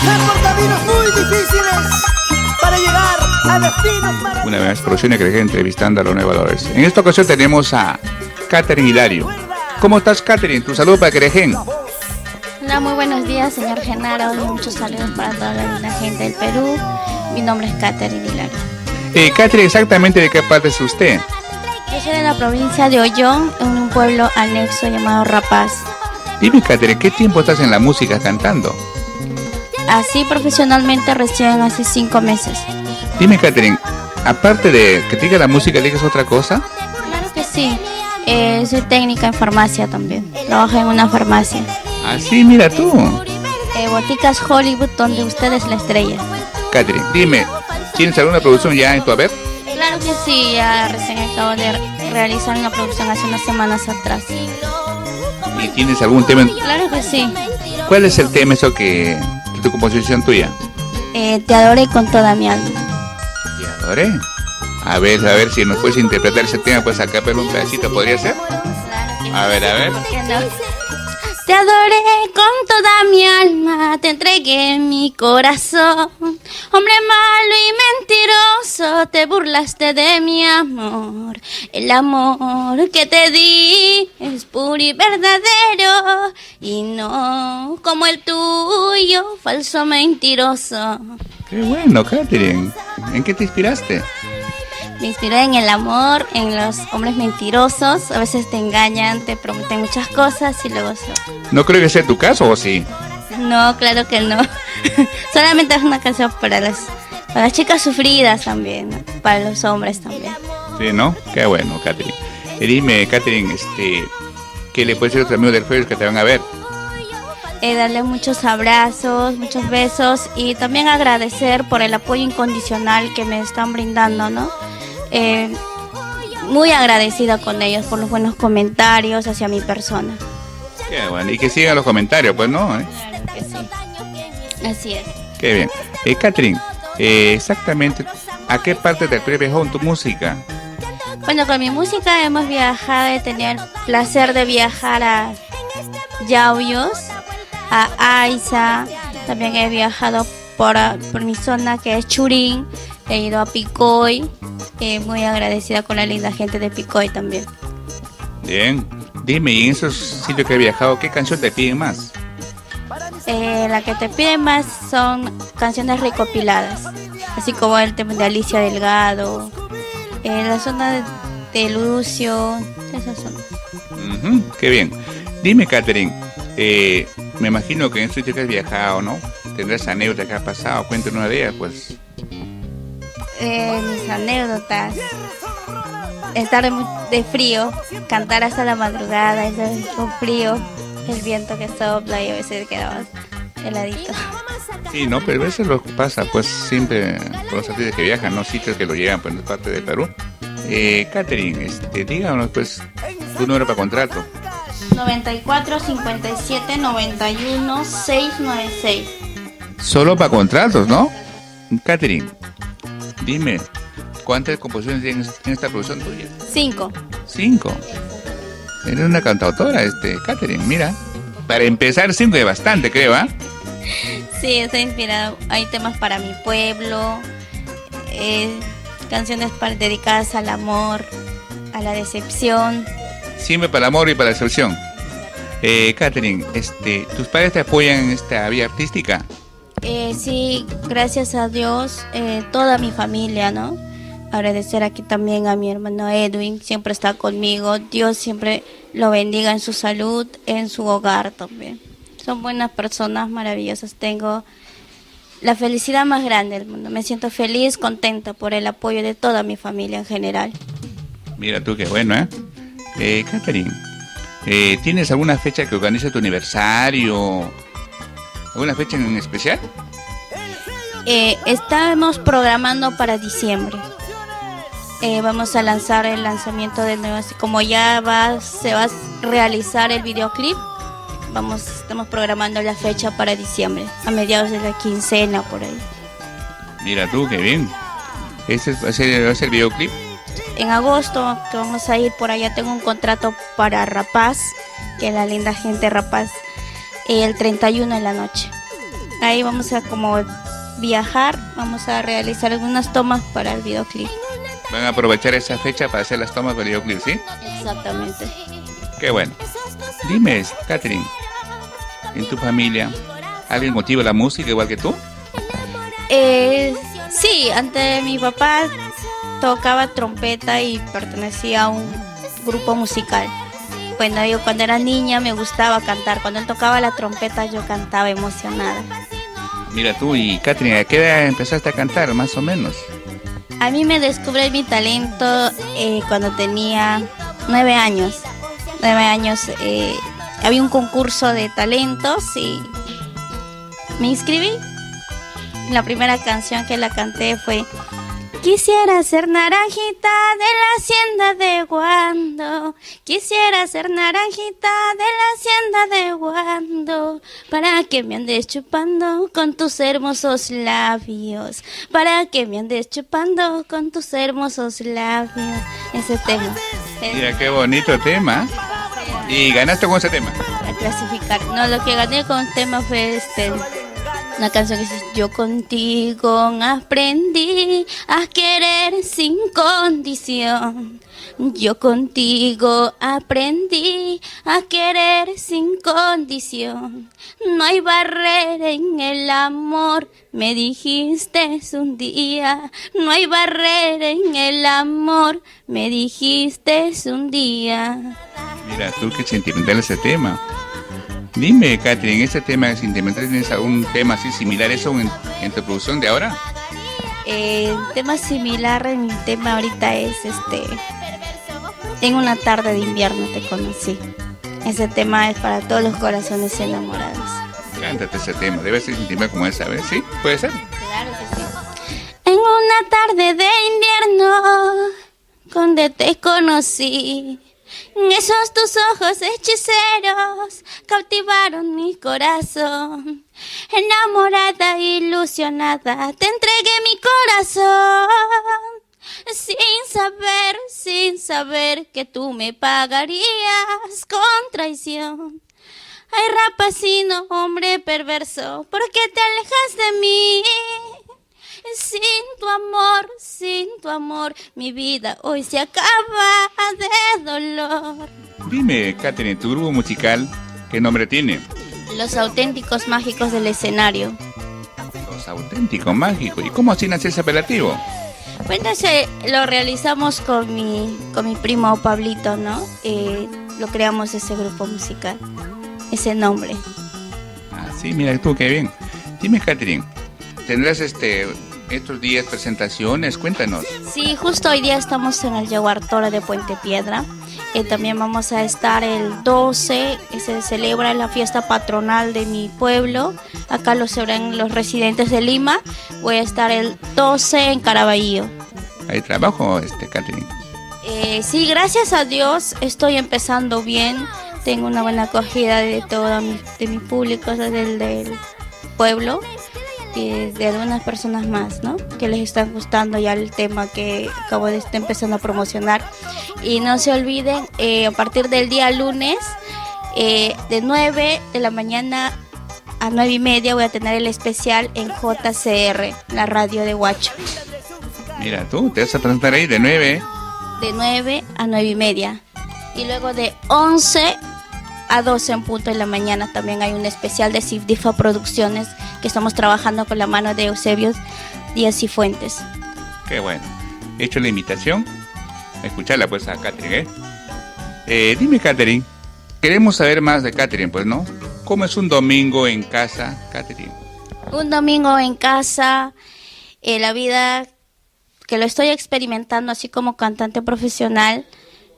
pasar por caminos muy difíciles para llegar a destinos maravillosos. Una vez producción que dejé entrevistando a los nuevos valores. En esta ocasión tenemos a Catherine Hilario. ¿Cómo estás, Catherine? Tu saludo para Querején. Hola, muy buenos días, señor Genaro, y muchos saludos para toda la gente del Perú. Mi nombre es Catherine Hilario. Catherine, ¿exactamente de qué parte es usted? Yo soy de la provincia de Ollón, en un pueblo anexo llamado Rapaz. Dime, Catherine, ¿qué tiempo estás en la música cantando? Así profesionalmente recién hace 5 meses. Dime, Catherine, aparte de que te diga la música, ¿eliges otra cosa? Claro que sí. Soy técnica en farmacia también. Trabajo en una farmacia. Ah, sí, mira tú. Boticas Hollywood, donde usted es la estrella. Catherine, dime, ¿tienes alguna producción ya en tu haber? Claro que sí, ya recién acabo de realizar una producción hace unas semanas atrás. ¿Y tienes algún tema? Claro que sí. ¿Cuál es el tema eso que de tu composición tuya? Te adoré con toda mi alma. ¿Te adoré? A ver si nos puedes interpretar ese tema, pues acá pero un pedacito, ¿podría ser? A ver. ¿Por qué no? Te adoré con toda mi alma, te entregué mi corazón. Hombre malo y mentiroso, te burlaste de mi amor. El amor que te di es puro y verdadero, y no como el tuyo, falso mentiroso. Qué bueno, Catherine. ¿En qué te inspiraste? Me inspiré en el amor, en los hombres mentirosos. A veces te engañan, te prometen muchas cosas y luego No creo que sea tu caso, ¿o sí? No, claro que no. Solamente es una canción para las chicas sufridas también, ¿no? Para los hombres también. Sí, ¿no? Qué bueno, Catherine. Y dime, Catherine, ¿qué le puedes decir a tus amigos del Facebook que te van a ver? Darle muchos abrazos, muchos besos y también agradecer por el apoyo incondicional que me están brindando, ¿no? Muy agradecida con ellos por los buenos comentarios hacia mi persona. Qué bueno, y que sigan los comentarios, pues, ¿no? Claro que sí. Así es. Qué bien. Catherine, exactamente, ¿a qué parte del Perú viajó en tu música? Bueno, con mi música hemos viajado, he tenido el placer de viajar a Yauyos, a Aiza, también he viajado por mi zona que es Churín, he ido a Picoy, muy agradecida con la linda gente de Picoy también. Bien, dime, y en esos sitios que he viajado, ¿qué canción te piden más? La que te piden más son canciones recopiladas, así como el tema de Alicia Delgado, la zona de Lucio, esa zona. Qué bien. Dime, Catherine, me imagino que en estos sitios que has viajado, ¿no? Tendrás anécdotas que has pasado, cuéntanos una de ellas, pues. Mis anécdotas: estar de frío, cantar hasta la madrugada, con frío, el viento que sopla y a veces quedabas heladito. Sí, no, pero a veces lo pasa, pues siempre con los artistas que viajan, ¿no? Sitios que lo llegan, pues, en parte de Perú. Catherine, díganos, pues, tu número para contrato. 94 57 91 696. Solo para contratos, ¿no? Catherine, dime, ¿cuántas composiciones tienes en esta producción tuya? 5. 5. Eres una cantautora, Catherine, mira. Para empezar, 5 es bastante, creo, ¿ah? Sí, estoy inspirado. Hay temas para mi pueblo, canciones dedicadas al amor, a la decepción. Siempre para el amor y para la decepción. Catherine, ¿tus padres te apoyan en esta vía artística? Sí, gracias a Dios, toda mi familia, ¿no? Agradecer aquí también a mi hermano Edwin, siempre está conmigo. Dios siempre lo bendiga en su salud, en su hogar también. Son buenas personas, maravillosas. Tengo la felicidad más grande del mundo. Me siento feliz, contenta por el apoyo de toda mi familia en general. Mira tú, qué bueno, Catherine, ¿tienes alguna fecha que organice tu aniversario? ¿Alguna fecha en especial? Estamos programando para diciembre. Vamos a lanzar el lanzamiento del nuevo, así como ya se va a realizar el videoclip. Estamos programando la fecha para diciembre, a mediados de la quincena por ahí. Mira tú, qué bien. ¿Ese va a ser el videoclip? En agosto, que vamos a ir por allá, tengo un contrato para Rapaz, que es la linda gente Rapaz, el 31 en la noche. ahí vamos a como viajar, vamos a realizar algunas tomas para el videoclip. Van a aprovechar esa fecha para hacer las tomas del videoclip, ¿sí? Exactamente. Qué bueno. Dime, Catherine, ¿en tu familia alguien motiva la música igual que tú? Sí, antes mi papá tocaba trompeta y pertenecía a un grupo musical. Bueno, yo cuando era niña me gustaba cantar. Cuando él tocaba la trompeta yo cantaba emocionada. Mira tú, y Catherine, ¿a qué edad empezaste a cantar, más o menos? A mí me descubrí mi talento cuando tenía 9 años. 9 años había un concurso de talentos y me inscribí. La primera canción que la canté fue: quisiera ser naranjita de la hacienda de Guando, quisiera ser naranjita de la hacienda de Guando, para que me andes chupando con tus hermosos labios, para que me andes chupando con tus hermosos labios. Ese tema. Mira, qué bonito tema. ¿Y ganaste con ese tema? A clasificar. No, lo que gané con el tema fue una canción que dice: yo contigo aprendí a querer sin condición. Yo contigo aprendí a querer sin condición. No hay barrera en el amor, me dijiste un día. No hay barrera en el amor, me dijiste un día. Mira tú, qué sentimental ese tema. Dime, Catherine, ¿este tema es sentimental? ¿Tienes algún tema así similar eso en tu producción de ahora? Tema similar en mi tema ahorita es en una tarde de invierno te conocí. Ese tema es para todos los corazones enamorados. Cántate ese tema, debe ser sentimental como esa, ¿ves? ¿Sí? ¿Puede ser? Claro que sí. En una tarde de invierno, donde te conocí, esos tus ojos hechiceros cautivaron mi corazón. Enamorada, ilusionada, te entregué mi corazón. Sin saber que tú me pagarías con traición. Ay, rapacino, hombre perverso, ¿por qué te alejas de mí? Sin tu amor, mi vida hoy se acaba de dolor. Dime, Catherine, ¿tu grupo musical qué nombre tiene? Los Auténticos Mágicos del Escenario. Los Auténticos Mágicos. ¿Y cómo así nace ese apelativo? Bueno, lo realizamos con mi primo Pablito, ¿no? Lo creamos ese grupo musical, ese nombre. Ah, sí, mira tú, qué bien. Dime, Catherine, ¿tendrás estos días presentaciones? Cuéntanos. Sí, justo hoy día estamos en el Jaguar Toro de Puente Piedra. También vamos a estar el 12, que se celebra la fiesta patronal de mi pueblo. Acá lo celebran los residentes de Lima. Voy a estar el 12 en Caraballo. ¿Hay trabajo, Catherine? Sí, gracias a Dios estoy empezando bien. Tengo una buena acogida de mi público, del pueblo. De algunas personas más, ¿no? Que les está gustando ya el tema que acabo de estar empezando a promocionar. Y no se olviden, a partir del día lunes, de 9 de la mañana a 9:30 voy a tener el especial en JCR, la radio de Huacho. Mira tú, te vas a presentar ahí de 9. De 9 a 9:30. Y luego de 11 a 12 en punto de la mañana también hay un especial de Cifdifa Producciones que estamos trabajando con la mano de Eusebio Díaz y Fuentes. Qué bueno. He hecho la invitación a escucharla pues a Catherine, dime, Catherine, queremos saber más de Catherine, pues, ¿no? ¿Cómo es un domingo en casa, Catherine? Un domingo en casa, la vida que lo estoy experimentando así como cantante profesional,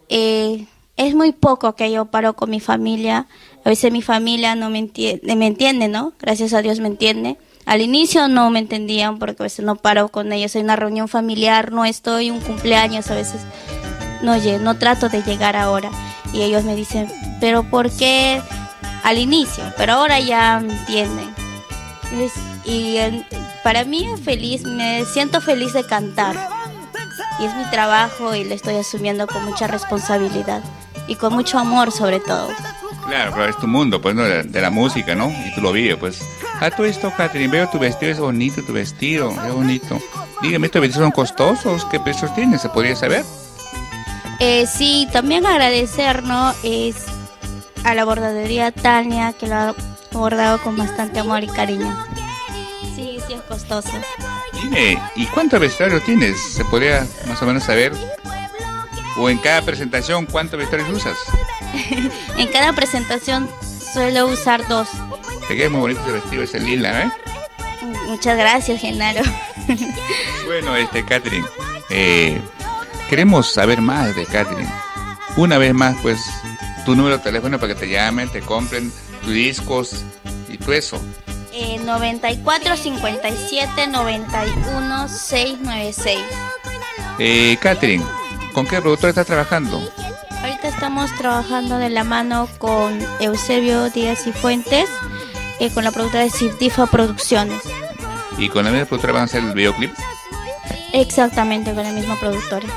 es muy poco que yo paro con mi familia. A veces mi familia no me entiende, ¿no? Gracias a Dios me entiende. Al inicio no me entendían porque a veces no paro con ellos. Hay una reunión familiar, no estoy, un cumpleaños, a veces no trato de llegar ahora. Y ellos me dicen, ¿pero por qué al inicio? Pero ahora ya me entienden. Para mí me siento feliz de cantar. Y es mi trabajo y lo estoy asumiendo con mucha responsabilidad. Y con mucho amor sobre todo. Claro, pero es tu mundo, pues, ¿no? De la música, ¿no? Y tú lo vives, pues. A todo esto, Catherine, veo tu vestido, es bonito tu vestido, es bonito. Dígame, ¿estos vestidos son costosos? ¿Qué precios tienen? ¿Se podría saber? Sí, también agradecer, ¿no? Es a la bordadería Tania, que lo ha bordado con bastante amor y cariño. Sí, sí es costoso. Dime, ¿y cuánto vestuario tienes? ¿Se podría más o menos saber? ¿O en cada presentación cuántos vestuarios usas? En cada presentación suelo usar 2. Te queda muy bonito ese vestido, ese lila, ¿eh? Muchas gracias, Genaro. Bueno, Catherine, queremos saber más de Catherine. Una vez más, pues, tu número de teléfono para que te llamen, te compren tus discos y todo eso. 94 57 91 696. Catherine, ¿con qué productor estás trabajando? Ahorita estamos trabajando de la mano con Eusebio Díaz y Fuentes, con la productora de Sifdifa Producciones. ¿Y con la misma productora van a hacer el videoclip? Exactamente, con la misma productora.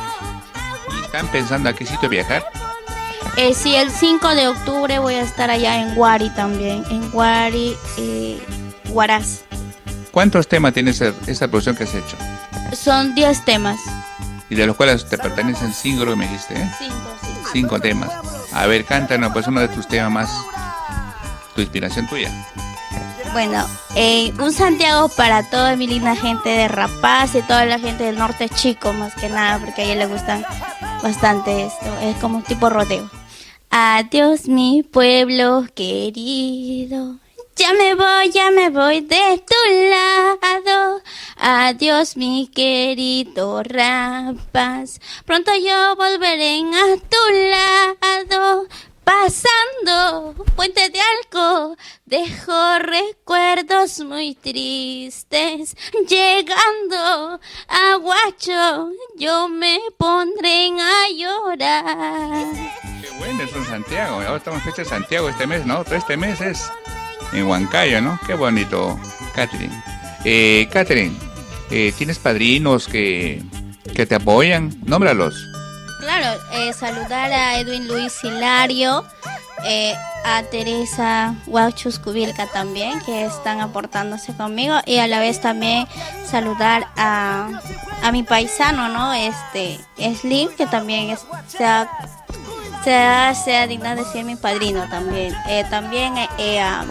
¿Y están pensando a qué sitio viajar? Sí, el 5 de octubre voy a estar allá en Huari también, en Huari, Huaraz. ¿Cuántos temas tiene esa producción que has hecho? Son 10 temas. Y de los cuales te pertenecen 5, lo que me dijiste, ¿eh? 5 temas. A ver, cántanos pues uno de tus temas más, tu inspiración tuya. Bueno, un Santiago para toda mi linda gente de Rapaz y toda la gente del norte chico, más que nada, porque a ella le gustan bastante esto. Es como un tipo rodeo. Adiós, mi pueblo querido. Ya me voy de tu lado. Adiós, mi querido Rapaz. Pronto yo volveré a tu lado. Pasando Puente de Alco, dejo recuerdos muy tristes. Llegando a Huacho, yo me pondré a llorar. Qué bueno, es un Santiago. Ahora estamos en fecha de Santiago este mes, ¿no? Todo este mes es en Huancayo, ¿no? Qué bonito, Catherine. Catherine, ¿tienes padrinos que te apoyan? Nómbralos. Claro, saludar a Edwin Luis Hilario, a Teresa Huachus Cubilca también, que están aportándose conmigo, y a la vez también saludar a mi paisano, ¿no? Slim, que también se ha dignado de ser mi padrino también. También a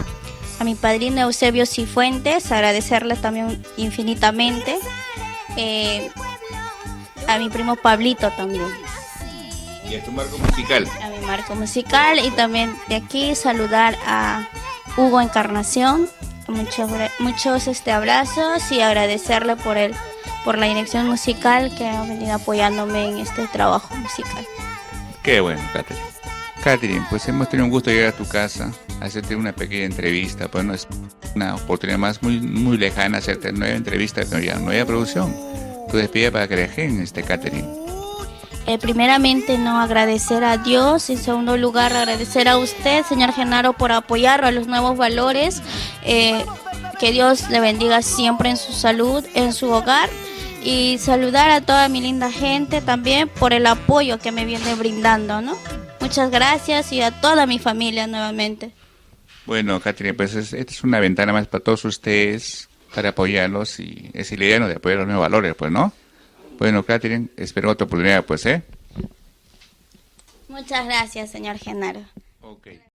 mi padrino Eusebio Cifuentes, agradecerle también infinitamente. A mi primo Pablito también. Y a tu marco musical. A mi marco musical, y también de aquí saludar a Hugo Encarnación. Muchos abrazos, y agradecerle por la dirección musical que ha venido apoyándome en este trabajo musical. Qué bueno, Catherine. Catherine, pues hemos tenido un gusto de llegar a tu casa, hacerte una pequeña entrevista. Pues no es una oportunidad más muy, muy lejana hacerte nueva entrevista, pero ya nueva producción. Tu despedida para que dejen, Catherine. Primeramente, no, agradecer a Dios. En segundo lugar, agradecer a usted, señor Genaro, por apoyar a los nuevos valores. Que Dios le bendiga siempre en su salud, en su hogar. Y saludar a toda mi linda gente también por el apoyo que me viene brindando, ¿no? Muchas gracias, y a toda mi familia nuevamente. Bueno, Catherine, pues esta es una ventana más para todos ustedes, para apoyarlos, y es la idea, ¿no?, de apoyar los nuevos valores, pues, ¿no? Bueno, Catherine, espero otra oportunidad, pues, ¿eh? Muchas gracias, señor Genaro. Ok.